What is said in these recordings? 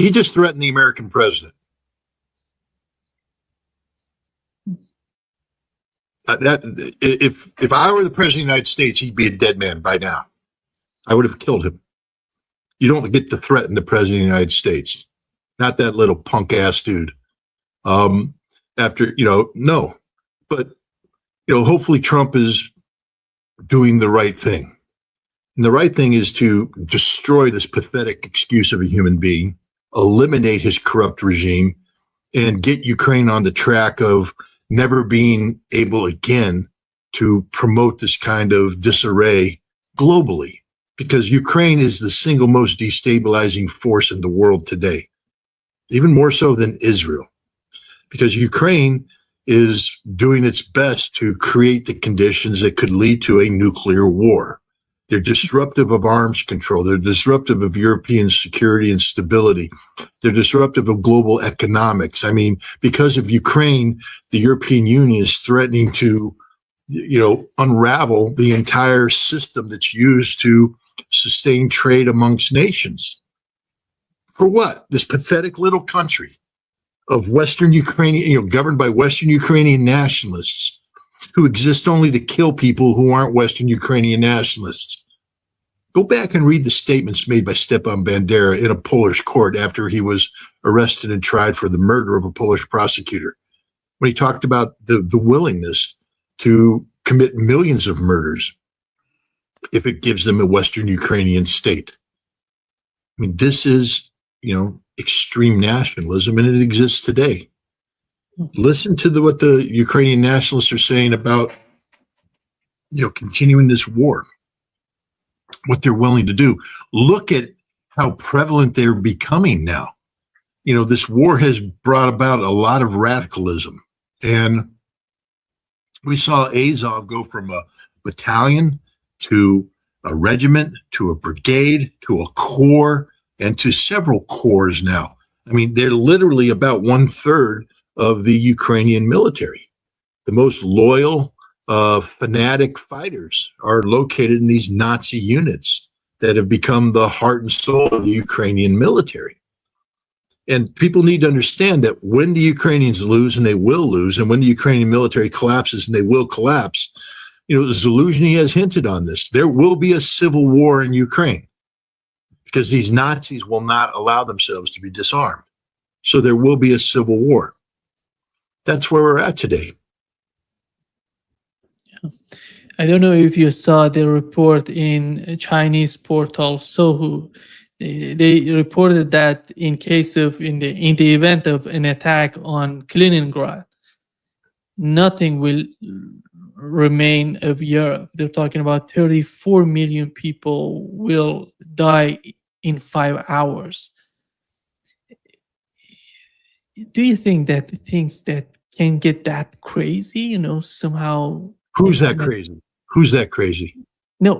He just threatened the American president. If I were the president of the United States, he'd be a dead man by now. I would have killed him. You don't get to threaten the president of the United States, not that little punk ass dude. No. But hopefully Trump is doing the right thing. And the right thing is to destroy this pathetic excuse of a human being, eliminate his corrupt regime, and get Ukraine on the track of never being able again to promote this kind of disarray globally, because Ukraine is the single most destabilizing force in the world today, even more so than Israel, because Ukraine is doing its best to create the conditions that could lead to a nuclear war. They're disruptive of arms control. They're disruptive of European security and stability. They're disruptive of global economics. I mean, because of Ukraine, the European Union is threatening to, unravel the entire system that's used to sustain trade amongst nations. For what? This pathetic little country of Western Ukrainian, governed by Western Ukrainian nationalists who exist only to kill people who aren't Western Ukrainian nationalists. Go back and read the statements made by Stepan Bandera in a Polish court after he was arrested and tried for the murder of a Polish prosecutor, when he talked about the willingness to commit millions of murders if it gives them a Western Ukrainian state. I mean, this is, extreme nationalism, and it exists today. Listen to what the Ukrainian nationalists are saying about, continuing this war, what they're willing to do. Look at how prevalent they're becoming now. This war has brought about a lot of radicalism, and we saw Azov go from a battalion to a regiment to a brigade to a corps and to several corps now. I mean, they're literally about 1/3 of the Ukrainian military. The most loyal, fanatic fighters are located in these Nazi units that have become the heart and soul of the Ukrainian military. And people need to understand that when the Ukrainians lose, and they will lose, and when the Ukrainian military collapses, and they will collapse, Zelensky has hinted on this. There will be a civil war in Ukraine because these Nazis will not allow themselves to be disarmed. So there will be a civil war. That's where we're at today. Yeah. I don't know if you saw the report in Chinese portal Sohu. They reported that in the event of an attack on Kaliningrad, nothing will remain of Europe. They're talking about 34 million people will die in 5 hours. Do you think that things that can get that crazy, somehow? Who's that crazy? Who's that crazy? No,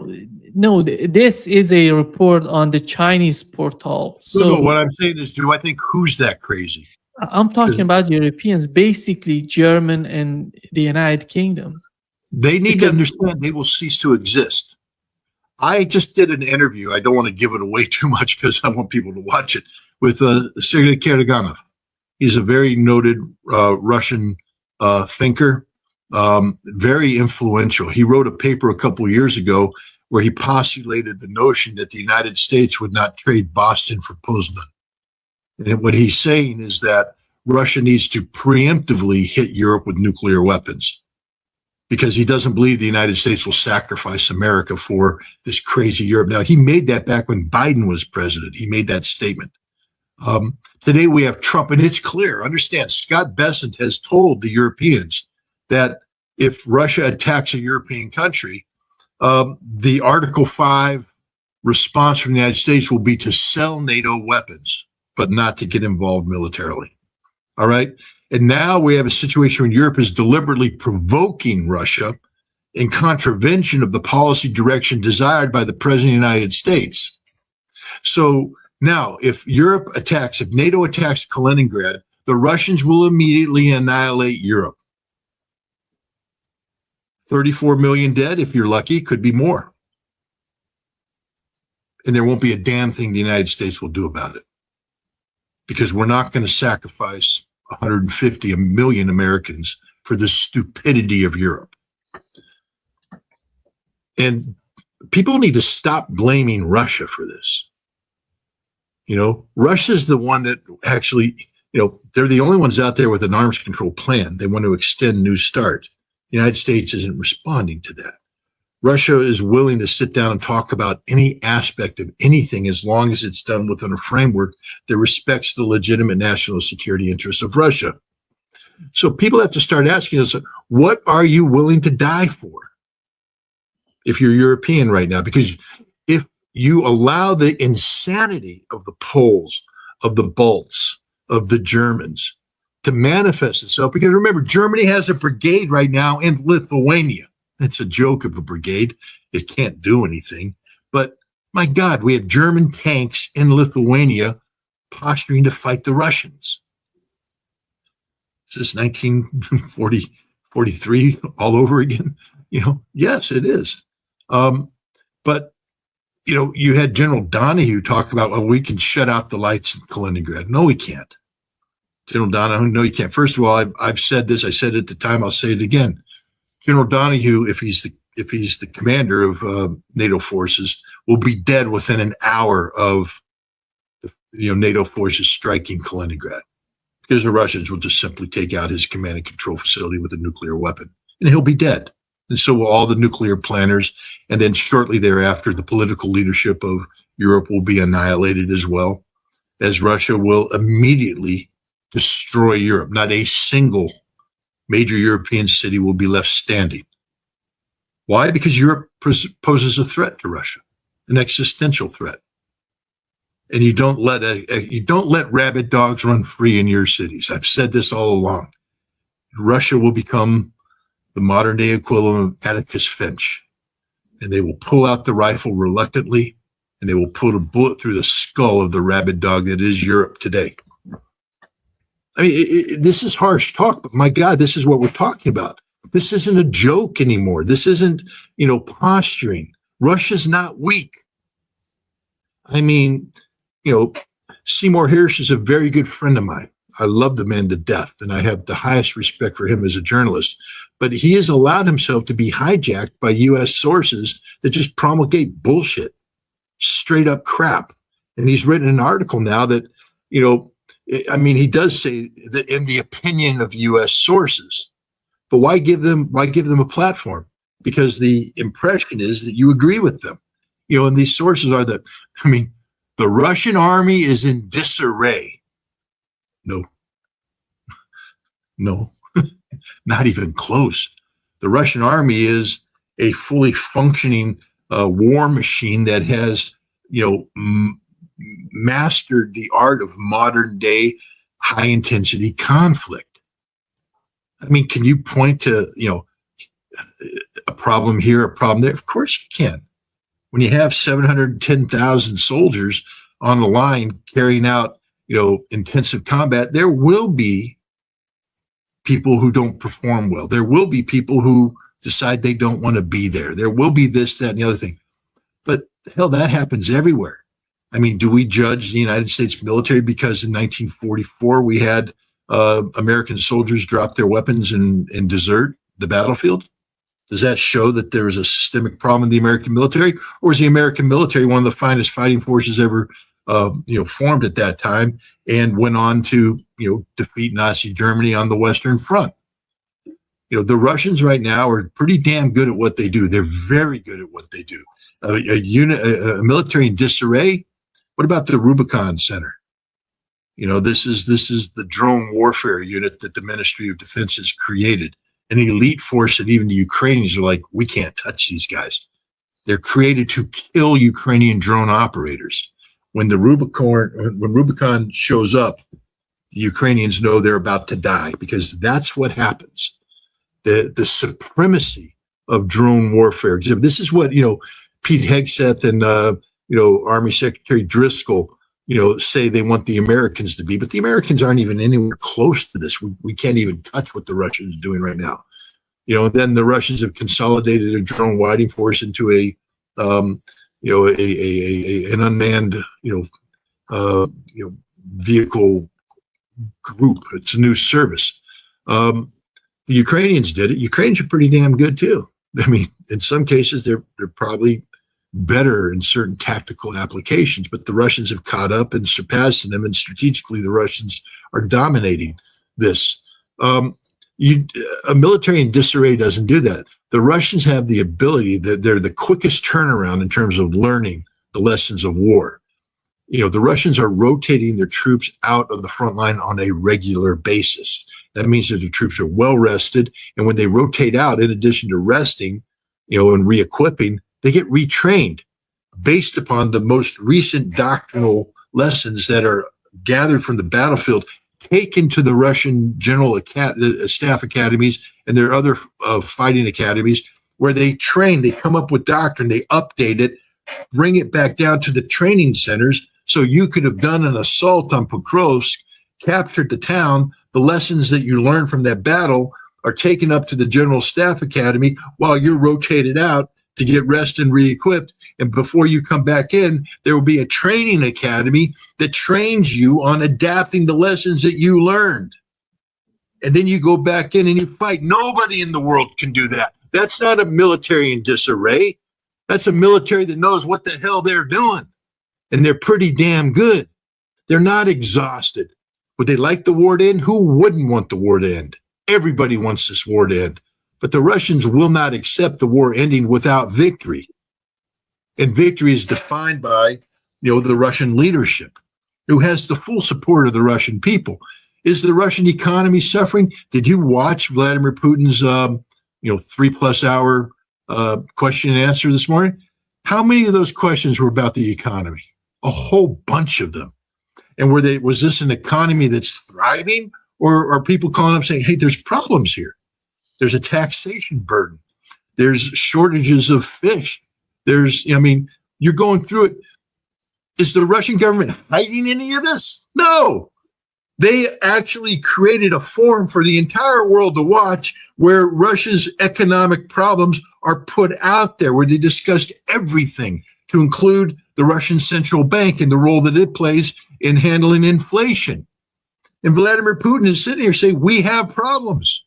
this is a report on the Chinese portal. So no, what I'm saying is, do I think who's that crazy? I'm talking about Europeans, basically German and the United Kingdom. They need to understand they will cease to exist. I just did an interview. I don't want to give it away too much because I want people to watch it, with Sergei Karaganov. He's a very noted Russian thinker, very influential. He wrote a paper a couple of years ago where he postulated the notion that the United States would not trade Boston for Poznan. And what he's saying is that Russia needs to preemptively hit Europe with nuclear weapons, because he doesn't believe the United States will sacrifice America for this crazy Europe. Now, he made that back when Biden was president. He made that statement. Today we have Trump, and it's clear. Understand, Scott Bessent has told the Europeans that if Russia attacks a European country, the Article 5 response from the United States will be to sell NATO weapons, but not to get involved militarily. All right? And now we have a situation where Europe is deliberately provoking Russia in contravention of the policy direction desired by the President of the United States. So now, if NATO attacks Kaliningrad, the Russians will immediately annihilate Europe. 34 million dead, if you're lucky, could be more. And there won't be a damn thing the United States will do about it. because we're not going to sacrifice 150 million Americans for the stupidity of Europe. And people need to stop blaming Russia for this. You know, Russia's the one that actually, you know, they're the only ones out there with an arms control plan. They want to extend New START. The United States isn't responding to that. Russia is willing to sit down and talk about any aspect of anything as long as it's done within a framework that respects the legitimate national security interests of Russia. So people have to start asking us, what are you willing to die for if you're European right now? Because if you allow the insanity of the Poles, of the Balts, of the Germans to manifest itself, because remember, Germany has a brigade right now in Lithuania. It's a joke of a brigade. It can't do anything. But my God, we have German tanks in Lithuania posturing to fight the Russians. Is this 1943 all over again? You know, yes, it is. But, you know, you had General Donahue talk about, well, we can shut out the lights in Kaliningrad. No, we can't. General Donahue, no, you can't. First of all, I've said this. I said it at the time. I'll say it again. General Donahue, if he's the commander of NATO forces, will be dead within an hour of NATO forces striking Kaliningrad, because the Russians will just simply take out his command and control facility with a nuclear weapon, and he'll be dead. And so will all the nuclear planners. And then shortly thereafter, the political leadership of Europe will be annihilated as well, as Russia will immediately destroy Europe. Not a single major European city will be left standing. Why? Because Europe poses a threat to Russia, an existential threat. And you don't let rabid dogs run free in your cities. I've said this all along. Russia will become the modern day equivalent of Atticus Finch, and they will pull out the rifle reluctantly, and they will put a bullet through the skull of the rabid dog that is Europe today. I mean, this is harsh talk, but my God, this is what we're talking about. This isn't a joke anymore. This isn't, posturing. Russia's not weak. I mean, Seymour Hersh is a very good friend of mine. I love the man to death, and I have the highest respect for him as a journalist. But he has allowed himself to be hijacked by U.S. sources that just promulgate bullshit, straight up crap. And he's written an article now that, he does say that in the opinion of U.S. sources. But why give them a platform? Because the impression is that you agree with them. And these sources are that, the Russian army is in disarray. No, not even close. The Russian army is a fully functioning war machine that has, mastered the art of modern day high intensity conflict. Can you point to, a problem here, a problem there? Of course you can. When you have 710,000 soldiers on the line carrying out, intensive combat, there will be people who don't perform well. There will be people who decide they don't want to be there. There will be this, that, and the other thing. But hell, that happens everywhere. Do we judge the United States military because in 1944 we had American soldiers drop their weapons and desert the battlefield? Does that show that there is a systemic problem in the American military? Or is the American military one of the finest fighting forces ever formed at that time and went on to, defeat Nazi Germany on the Western Front? The Russians right now are pretty damn good at what they do. They're very good at what they do. A military in disarray. What about the Rubicon Center? This is the drone warfare unit that the Ministry of Defense has created, an elite force that even the Ukrainians are like, we can't touch these guys. They're created to kill Ukrainian drone operators. When Rubicon shows up, the Ukrainians know they're about to die, because that's what happens. The supremacy of drone warfare. This is what, Pete Hegseth and, Army Secretary Driscoll, say they want the Americans to be, but the Americans aren't even anywhere close to this. We can't even touch what the Russians are doing right now. Then the Russians have consolidated a drone fighting force into an unmanned, vehicle group. It's a new service. The Ukrainians did it. Ukrainians are pretty damn good too. I mean, in some cases, they're probably better in certain tactical applications, but the Russians have caught up and surpassed them, and strategically, the Russians are dominating this. A military in disarray doesn't do that. The Russians have the ability that they're the quickest turnaround in terms of learning the lessons of war. The Russians are rotating their troops out of the front line on a regular basis. That means that the troops are well rested. And when they rotate out, in addition to resting, and re-equipping, they get retrained based upon the most recent doctrinal lessons that are gathered from the battlefield, taken to the Russian general staff academies and their other fighting academies, where they train, they come up with doctrine, they update it, bring it back down to the training centers. So you could have done an assault on Pokrovsk, captured the town. The lessons that you learned from that battle are taken up to the General Staff Academy while you're rotated out to get rest and re-equipped. And before you come back in, there will be a training academy that trains you on adapting the lessons that you learned. And then you go back in and you fight. Nobody in the world can do that. That's not a military in disarray. That's a military that knows what the hell they're doing. And they're pretty damn good. They're not exhausted. Would they like the war to end? Who wouldn't want the war to end? Everybody wants this war to end. But the Russians will not accept the war ending without victory. And victory is defined by, the Russian leadership, who has the full support of the Russian people. Is the Russian economy suffering? Did you watch Vladimir Putin's, 3+ hour question and answer this morning? How many of those questions were about the economy? A whole bunch of them. And was this an economy that's thriving? Or are people calling up saying, hey, there's problems here? There's a taxation burden. There's shortages of fish. You're going through it. Is the Russian government hiding any of this? No. They actually created a forum for the entire world to watch, where Russia's economic problems are put out there, where they discussed everything, to include the Russian central bank and the role that it plays in handling inflation. And Vladimir Putin is sitting here saying, we have problems.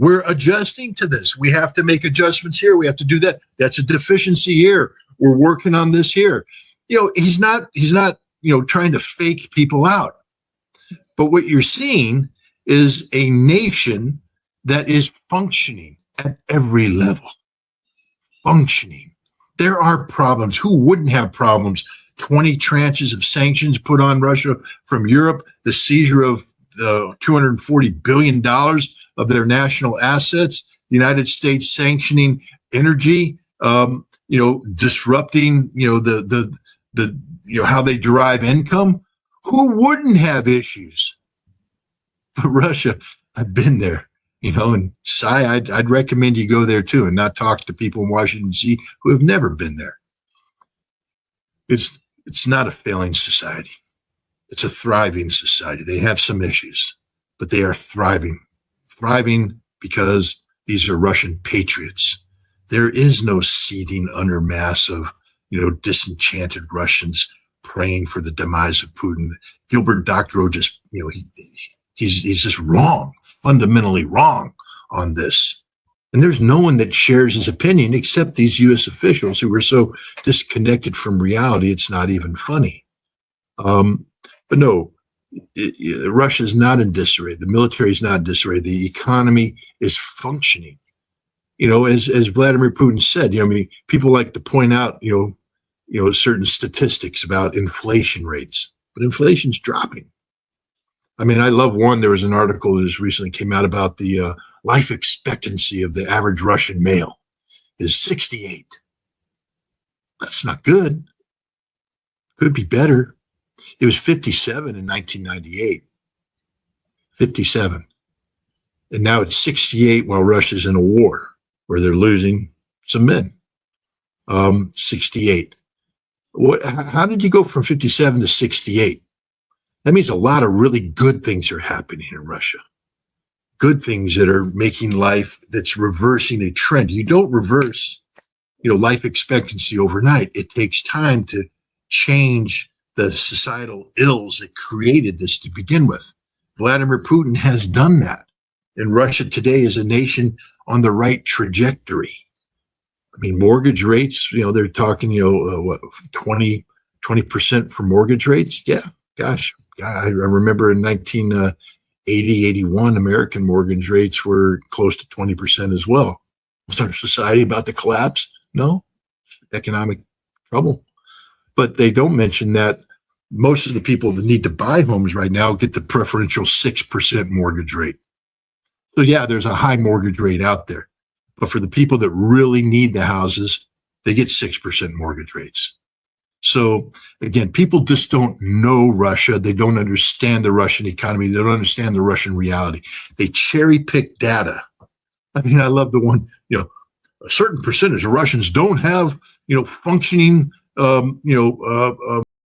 We're adjusting to this. We have to make adjustments here. We have to do that. That's a deficiency here. We're working on this here. He's not trying to fake people out. But what you're seeing is a nation that is functioning at every level. Functioning. There are problems. Who wouldn't have problems? 20 tranches of sanctions put on Russia from Europe, the seizure of $240 billion of their national assets, the United States sanctioning energy, disrupting, how they derive income. Who wouldn't have issues? But Russia, I've been there, and I'd recommend you go there too and not talk to people in Washington, D.C. who have never been there. It's not a failing society. It's a thriving society. They have some issues, but they are thriving. Thriving because these are Russian patriots. There is no seething undermass of, disenchanted Russians praying for the demise of Putin. Gilbert Doctorow just, he's just wrong, fundamentally wrong on this. And there's no one that shares his opinion except these U.S. officials who are so disconnected from reality, it's not even funny. But no, Russia is not in disarray. The military is not in disarray. The economy is functioning. As Vladimir Putin said, people like to point out, certain statistics about inflation rates, but inflation's dropping. I love one. There was an article that just recently came out about the life expectancy of the average Russian male is 68. That's not good. Could be better. It was 57 in 1998. 57. And now it's 68 while Russia's in a war where they're losing some men. 68. How did you go from 57 to 68? That means a lot of really good things are happening in Russia. Good things that are making life, that's reversing a trend. You don't reverse, life expectancy overnight. It takes time to change the societal ills that created this to begin with. Vladimir Putin has done that. And Russia today is a nation on the right trajectory. I mean, mortgage rates, they're talking, what, 20% for mortgage rates? Yeah, gosh. I remember in 1980, 81, American mortgage rates were close to 20% as well. Was our society about to collapse? No, economic trouble. But they don't mention that most of the people that need to buy homes right now get the preferential 6% mortgage rate. So yeah, there's a high mortgage rate out there. But for the people that really need the houses, they get 6% mortgage rates. So again, people just don't know Russia. They don't understand the Russian economy. They don't understand the Russian reality. They cherry pick data. I mean, I love the one, a certain percentage of Russians don't have, functioning,